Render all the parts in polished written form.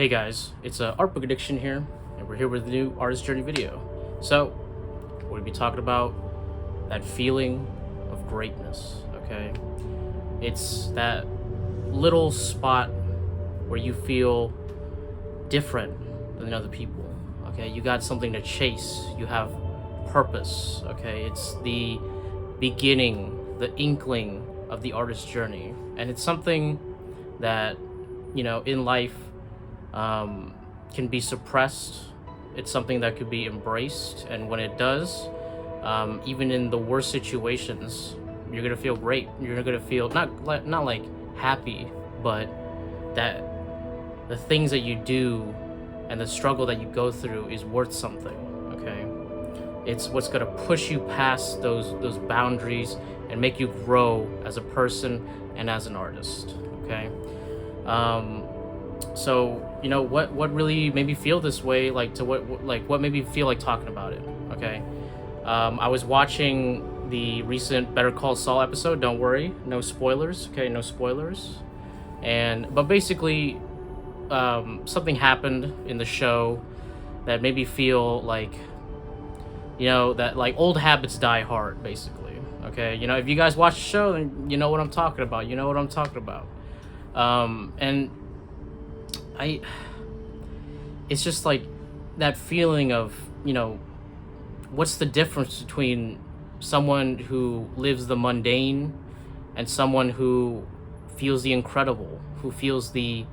Hey guys, it's Art Book Addiction here, and we're here with a new artist journey video. So, we're going to be talking about that feeling of greatness, okay? It's that little spot where you feel different than other people, okay? You got something to chase, you have purpose, okay? It's the beginning, the inkling of the artist journey, and it's something that, in life, can be suppressed. It's something that could be embraced, and when it does, even in the worst situations, you're gonna feel great. You're gonna feel not like happy, but that the things that you do and the struggle that you go through is worth something. Okay, it's what's gonna push you past those boundaries and make you grow as a person and as an artist. Okay. So what really made me feel this way, what made me feel like talking about it. Okay, I was watching the recent Better Call Saul episode. Don't worry, no spoilers. Okay, no spoilers. But basically, something happened in the show that made me feel like, that like old habits die hard, basically. Okay, if you guys watch the show, then you know what I'm talking about. And it's just like that feeling of, what's the difference between someone who lives the mundane and someone who feels the incredible, who feels the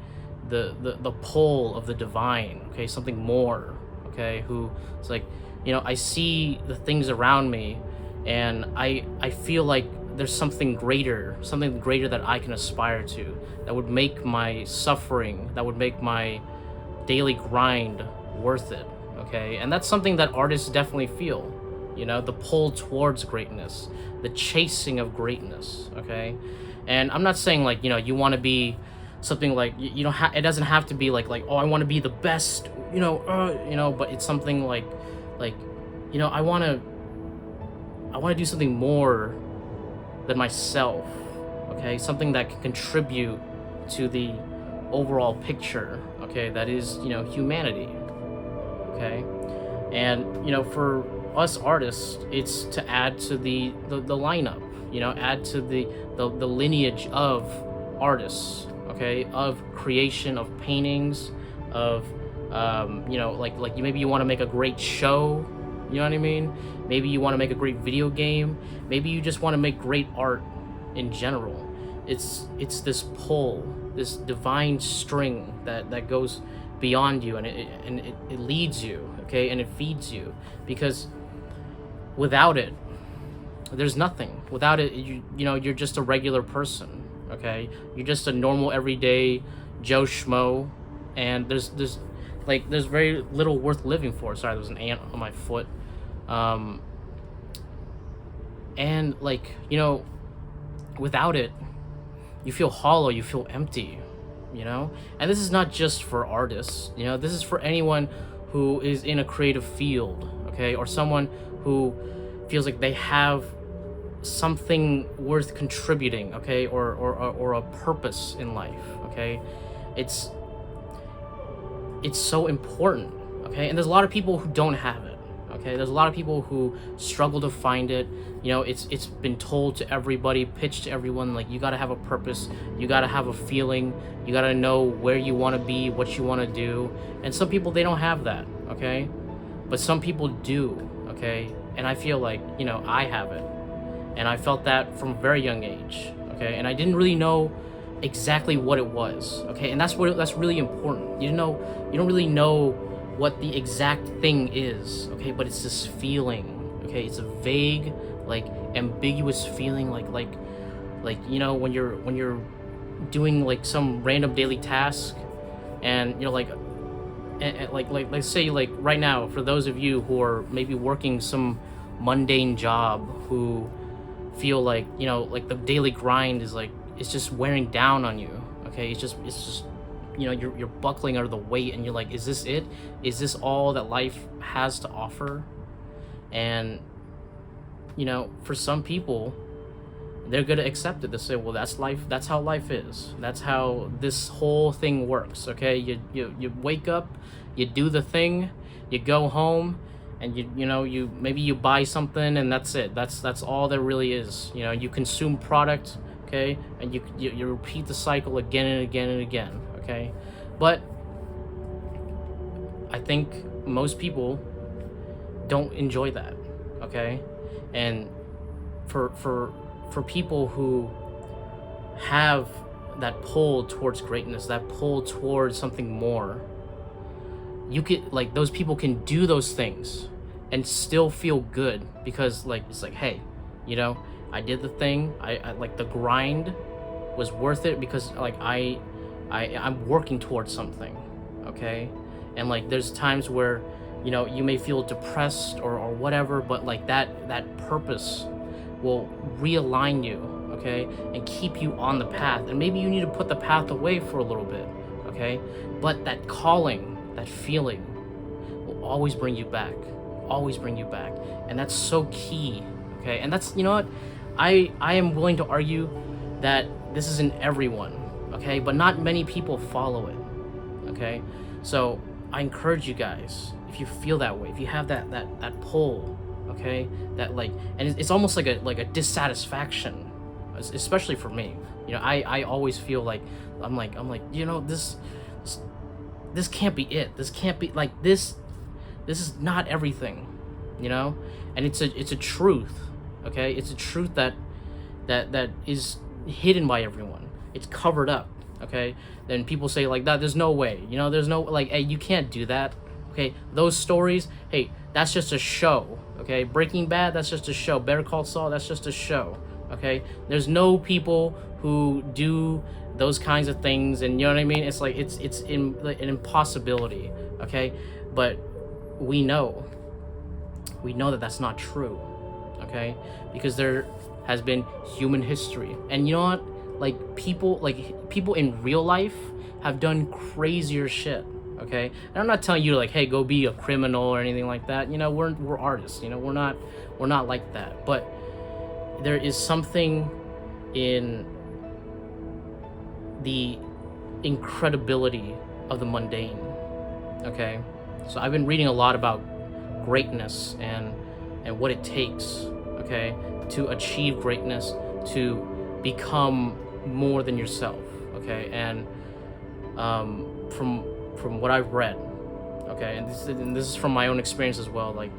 pull of the divine, okay, something more, okay, who it's like, I see the things around me and I feel like there's something greater that I can aspire to, that would make my suffering, that would make my daily grind worth it, okay? And that's something that artists definitely feel, the pull towards greatness, the chasing of greatness, okay? And I'm not saying like, you want to be something like, it doesn't have to be like, oh, I want to be the best, but it's something like, I want to do something more than myself, okay? Something that can contribute to the overall picture, okay? That is, humanity, okay? And, for us artists, it's to add to the lineup, add to the lineage of artists, okay? Of creation, of paintings, of, maybe you want to make a great show, you know what I mean? Maybe you want to make a great video game. Maybe you just want to make great art in general. It's this pull, this divine string that goes beyond you, and it leads you, okay, and it feeds you. Because without it, there's nothing. Without it, you're just a regular person, okay? You're just a normal everyday Joe Schmo, and there's very little worth living for. Sorry, there was an ant on my foot. And without it, you feel hollow, you feel empty, and this is not just for artists, this is for anyone who is in a creative field, okay, or someone who feels like they have something worth contributing, okay, or a purpose in life, okay. It's so important, okay, and there's a lot of people who don't have it. Okay, there's a lot of people who struggle to find it. It's been told to everybody, pitched to everyone, like, you gotta have a purpose, you gotta have a feeling, you gotta know where you want to be, what you want to do. And some people, they don't have that, okay, but some people do, okay. And I feel like, I have it, and I felt that from a very young age, okay. And I didn't really know exactly what it was, okay. And that's really important. You don't really know what the exact thing is, okay, but it's this feeling, okay. It's a vague, ambiguous feeling, when you're doing some random daily task, and let's say, right now, for those of you who are maybe working some mundane job, who feel the daily grind is it's just wearing down on you, okay. It's just you're buckling under the weight, and you're like, is this it? Is this all that life has to offer? And for some people, they're gonna accept it. They say, well, that's life. That's how life is. That's how this whole thing works. Okay, you wake up, you do the thing, you go home, and you maybe you buy something, and that's it. That's all there really is. You consume product, okay, and you repeat the cycle again and again and again. Okay, but I think most people don't enjoy that. Okay, and for people who have that pull towards greatness, that pull towards something more, you could, like, those people can do those things and still feel good, because like it's like, hey, I did the thing. I like, the grind was worth it, because like I'm working towards something. Okay, and like there's times where you may feel depressed or whatever, but like that purpose will realign you, okay, and keep you on the path. And maybe you need to put the path away for a little bit, okay, but that calling, that feeling, will always bring you back, and that's so key. Okay, and that's, what, I am willing to argue that this is in everyone, okay, but not many people follow it. Okay, so I encourage you guys, if you feel that way, if you have that pull, okay, that, like, and it's almost like a dissatisfaction, especially for me. I always feel like I'm like this can't be it. This can't be, like, this is not everything, and it's a truth. Okay, it's a truth that is hidden by everyone. It's covered up. Okay, then people say like that, there's no way, there's no, like, hey, you can't do that. Okay, those stories, hey, that's just a show. Okay, Breaking Bad, that's just a show. Better Call Saul, that's just a show. Okay, there's no people who do those kinds of things, and you know what I mean. It's like it's an impossibility. Okay, but we know that that's not true. Okay, because there has been human history, and you know what? Like people in real life have done crazier shit. Okay, and I'm not telling you like, hey, go be a criminal or anything like that. We're artists. We're not like that. But there is something in the incredibility of the mundane. Okay, so I've been reading a lot about greatness and what it takes. Okay, to achieve greatness, to become more than yourself. Okay, and from what I've read, okay, and this is from my own experience as well, like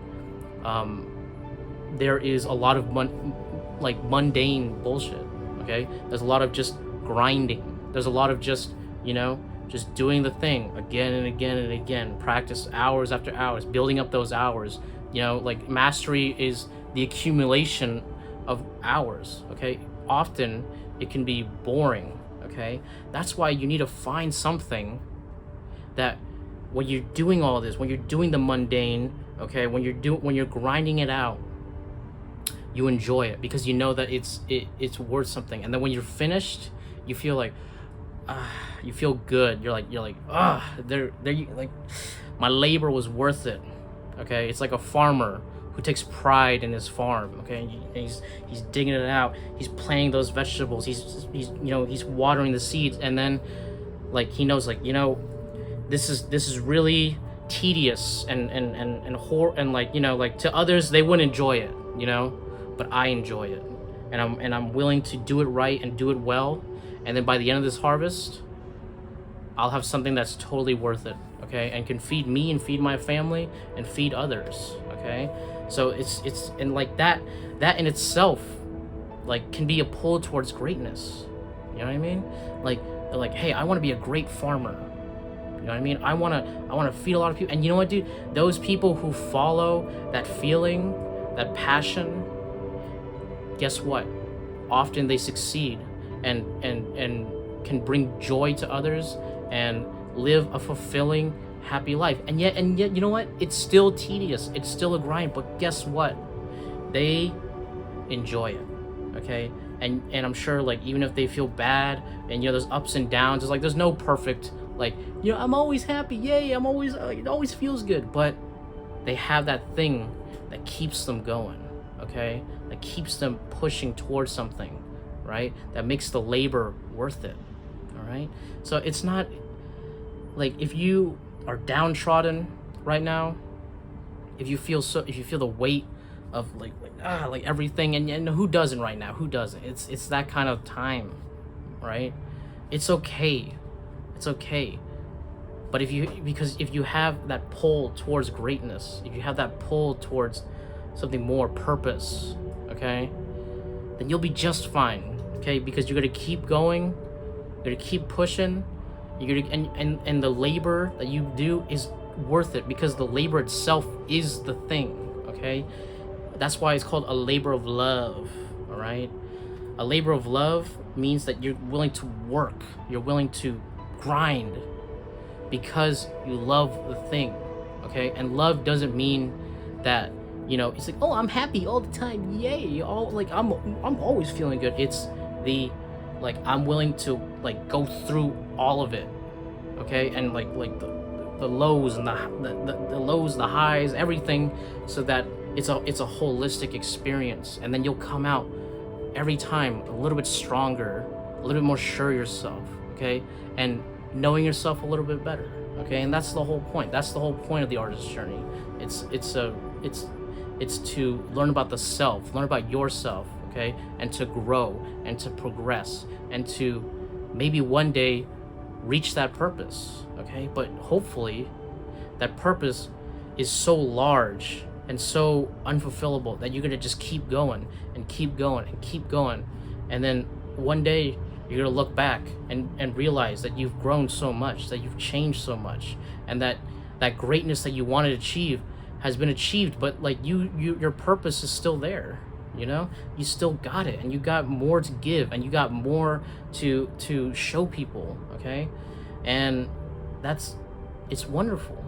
there is a lot of mundane bullshit. Okay, there's a lot of just grinding, there's a lot of just just doing the thing again and again and again, practice hours after hours, building up those hours. Like, mastery is the accumulation of hours. Okay, often it can be boring. Okay, that's why you need to find something that, when you're doing all this, when you're doing the mundane, okay, when you're grinding it out, you enjoy it, because you know that it's worth something. And then when you're finished, you feel like you feel good. You're like they're like, my labor was worth it. Okay, it's like a farmer who takes pride in his farm. Okay, and he's digging it out, he's planting those vegetables, he's watering the seeds, and then, like, he knows, like, this is really tedious and like, like, to others they wouldn't enjoy it, but I enjoy it, and I'm willing to do it right and do it well, and then by the end of this harvest, I'll have something that's totally worth it. Okay, and can feed me and feed my family and feed others. Okay, so it's and like that in itself, like, can be a pull towards greatness. You know what I mean? Like, hey, I want to be a great farmer. You know what I mean? I want to feed a lot of people. And you know what, dude? Those people who follow that feeling, that passion, guess what? Often they succeed and can bring joy to others and live a fulfilling, happy life. And yet, you know what? It's still tedious. It's still a grind. But guess what? They enjoy it. Okay? And I'm sure, like, even if they feel bad and, there's ups and downs, it's like, there's no perfect, like, I'm always happy. Yay. I'm always, it always feels good. But they have that thing that keeps them going. Okay? That keeps them pushing towards something. right? That makes the labor worth it. All right. So it's not like, if you are downtrodden right now, if you feel the weight of like everything, and who doesn't right now? Who doesn't? It's that kind of time, right? It's okay. It's okay. But if you have that pull towards greatness, if you have that pull towards something more, purpose, okay, then you'll be just fine, okay? Because you're gonna keep going, you're gonna keep pushing, you're gonna, and the labor that you do is worth it, because the labor itself is the thing, okay? That's why it's called a labor of love, all right? A labor of love means that you're willing to work, you're willing to grind, because you love the thing, okay? And love doesn't mean that, it's like, oh, I'm happy all the time, yay, I'm always feeling good. It's the, like, I'm willing to, like, go through all of it, okay? And like the lows and the lows, the highs, everything, so that it's a holistic experience. And then you'll come out every time a little bit stronger, a little bit more sure of yourself, okay? And knowing yourself a little bit better, okay? And that's the whole point. That's the whole point of the artist's journey. It's to learn about the self, learn about yourself, okay? And to grow and to progress and to maybe one day reach that purpose, okay? But hopefully that purpose is so large and so unfulfillable that you're gonna just keep going and keep going and keep going. And then one day you're gonna look back and realize that you've grown so much, that you've changed so much, and that greatness that you wanted to achieve has been achieved, but like your purpose is still there. You still got it, and you got more to give, and you got more to show people, okay? And it's wonderful.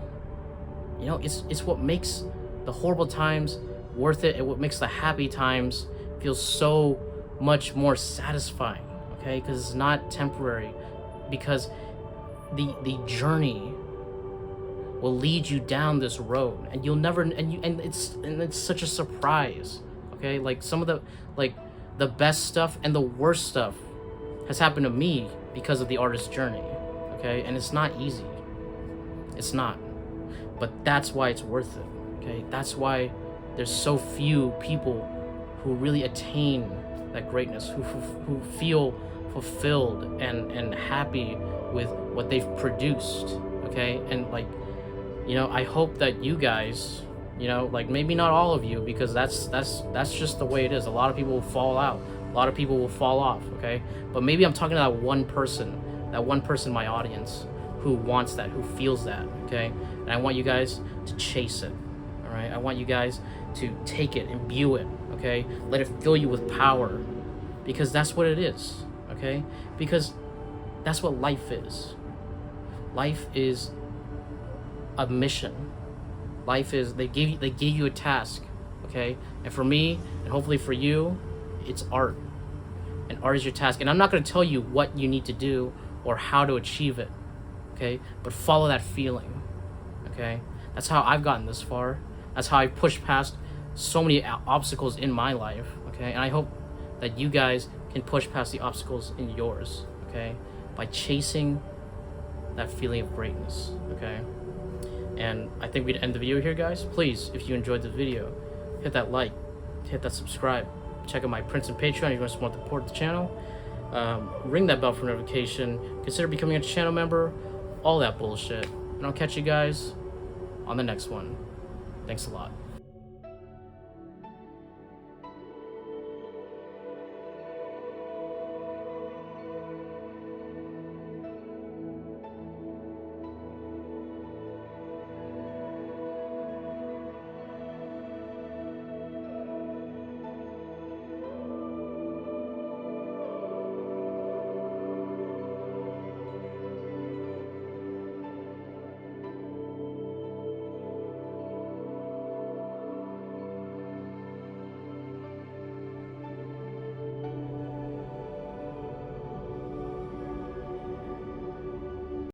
It's what makes the horrible times worth it, and what makes the happy times feel so much more satisfying, okay? Because it's not temporary, because the journey will lead you down this road, and you'll never, and it's such a surprise, okay? Like, some of the best stuff and the worst stuff has happened to me because of the artist's journey, okay? And it's not easy. It's not. But that's why it's worth it, okay? That's why there's so few people who really attain that greatness, who feel fulfilled and happy with what they've produced, okay? And I hope that you guys, maybe not all of you, because that's just the way it is. A lot of people will fall out. A lot of people will fall off, okay? But maybe I'm talking to that one person in my audience who wants that, who feels that, okay? And I want you guys to chase it, all right? I want you guys to take it, imbue it, okay? Let it fill you with power, because that's what it is, okay? Because that's what life is. Life is a mission. Life is, they gave you a task, okay? And for me, and hopefully for you, it's art. And art is your task. And I'm not going to tell you what you need to do or how to achieve it, okay? But follow that feeling, okay? That's how I've gotten this far. That's how I've pushed past so many obstacles in my life, okay? And I hope that you guys can push past the obstacles in yours, okay? By chasing that feeling of greatness, okay? And I think we'd end the video here, guys. Please, if you enjoyed the video, hit that like, hit that subscribe, check out my Prince and Patreon if you want to support the channel. Ring that bell for notification, consider becoming a channel member, all that bullshit. And I'll catch you guys on the next one. Thanks a lot.